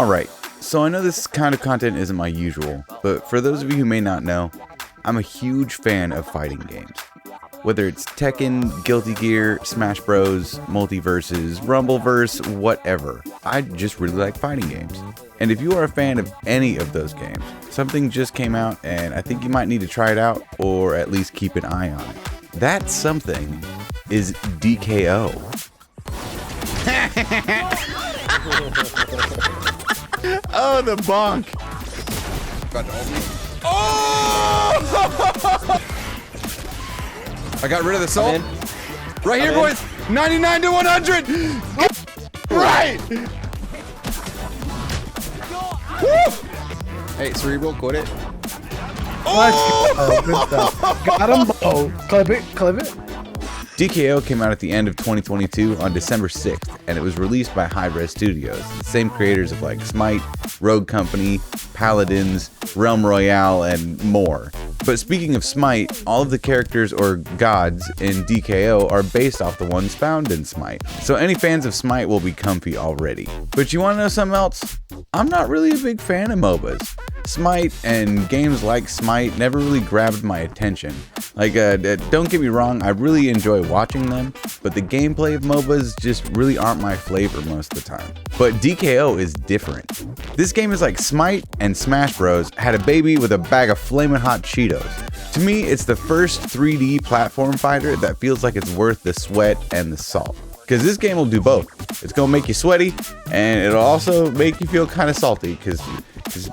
Alright, so I know this kind of content isn't my usual, but for those of you who may not know, I'm a huge fan of fighting games. Whether it's Tekken, Guilty Gear, Smash Bros, Multiverses, Rumbleverse, whatever. I just really like fighting games. And if you are a fan of any of those games, something just came out and I think you might need to try it out or at least keep an eye on it. That something is DKO. Oh, the bonk. Oh! I got rid of the salt. Right here, boys. 99 to 100. Right. Woo! Hey, Cerebral, quit it. Oh, good stuff. Got him. Oh, clip it, clip it. DKO came out at the end of 2022 on December 6th, and it was released by Hi-Rez Studios, the same creators of like Smite, Rogue Company, Paladins, Realm Royale, and more. But speaking of Smite, all of the characters or gods in DKO are based off the ones found in Smite. So any fans of Smite will be comfy already. But you want to know something else? I'm not really a big fan of MOBAs. Smite and games like Smite never really grabbed my attention. Like, don't get me wrong, I really enjoy watching them, but the gameplay of MOBAs just really aren't my flavor most of the time. But DKO is different. This game is like Smite and Smash Bros had a baby with a bag of flamin' hot Cheetos. To me, it's the first 3D platform fighter that feels like it's worth the sweat and the salt. Because this game will do both. It's going to make you sweaty, and it'll also make you feel kind of salty, because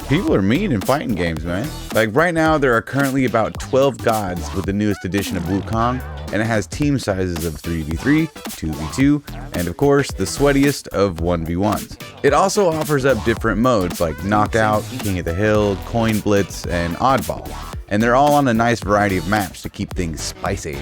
people are mean in fighting games, man. Like right now, there are currently about 12 gods with the newest edition of Wukong, and it has team sizes of 3v3, 2v2, and of course, the sweatiest of 1v1s. It also offers up different modes like Knockout, King of the Hill, Coin Blitz, and Oddball. And they're all on a nice variety of maps to keep things spicy.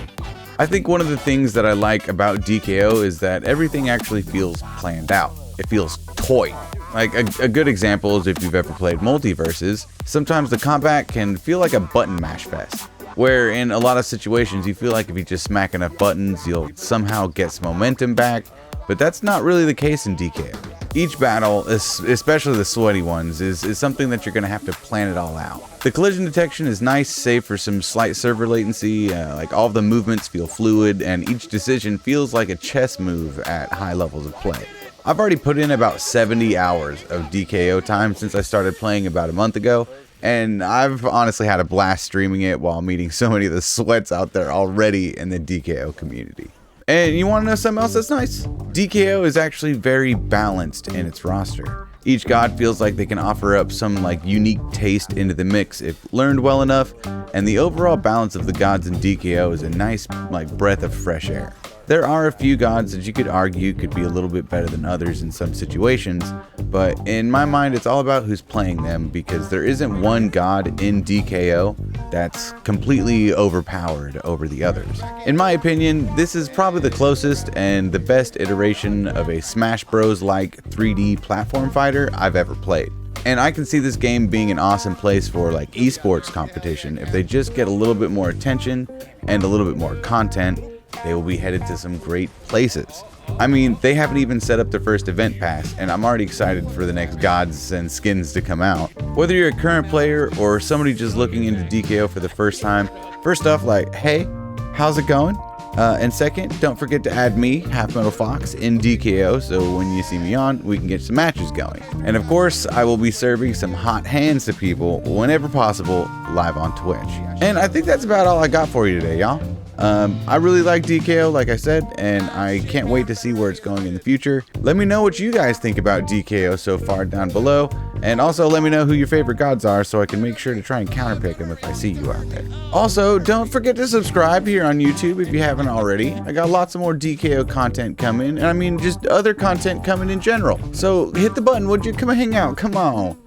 I think one of the things that I like about DKO is that everything actually feels planned out. It feels toy. Like a good example is if you've ever played Multiverses, sometimes the combat can feel like a button mash fest, where in a lot of situations you feel like if you just smack enough buttons, you'll somehow get some momentum back, but that's not really the case in DKO. Each battle, especially the sweaty ones, is something that you're going to have to plan it all out. The collision detection is nice, save for some slight server latency, like all of the movements feel fluid, and each decision feels like a chess move at high levels of play. I've already put in about 70 hours of DKO time since I started playing about a month ago, and I've honestly had a blast streaming it while meeting so many of the sweats out there already in the DKO community. And you want to know something else that's nice? DKO is actually very balanced in its roster. Each god feels like they can offer up some like unique taste into the mix if learned well enough, and the overall balance of the gods in DKO is a nice like breath of fresh air. There are a few gods that you could argue could be a little bit better than others in some situations, but in my mind it's all about who's playing them, because there isn't one god in DKO that's completely overpowered over the others. In my opinion, this is probably the closest and the best iteration of a Smash Bros like 3D platform fighter I've ever played. And I can see this game being an awesome place for like esports competition. If they just get a little bit more attention and a little bit more content, they will be headed to some great places. I mean, they haven't even set up their first event pass, and I'm already excited for the next gods and skins to come out. Whether you're a current player or somebody just looking into DKO for the first time, first off, like, hey, how's it going? And second, don't forget to add me, Half Metal Fox, in DKO, so when you see me on, we can get some matches going. And of course, I will be serving some hot hands to people whenever possible live on Twitch. And I think that's about all I got for you today, y'all. I really like DKO, like I said, and I can't wait to see where it's going in the future. Let me know what you guys think about DKO so far down below, and also let me know who your favorite gods are so I can make sure to try and counterpick them if I see you out there. Also, don't forget to subscribe here on YouTube if you haven't already. I got lots of more DKO content coming, and I mean just other content coming in general. So hit the button, would you? Come hang out, come on.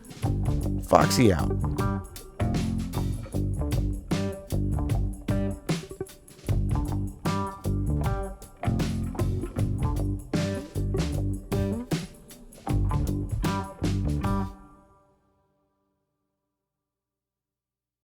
Foxy out.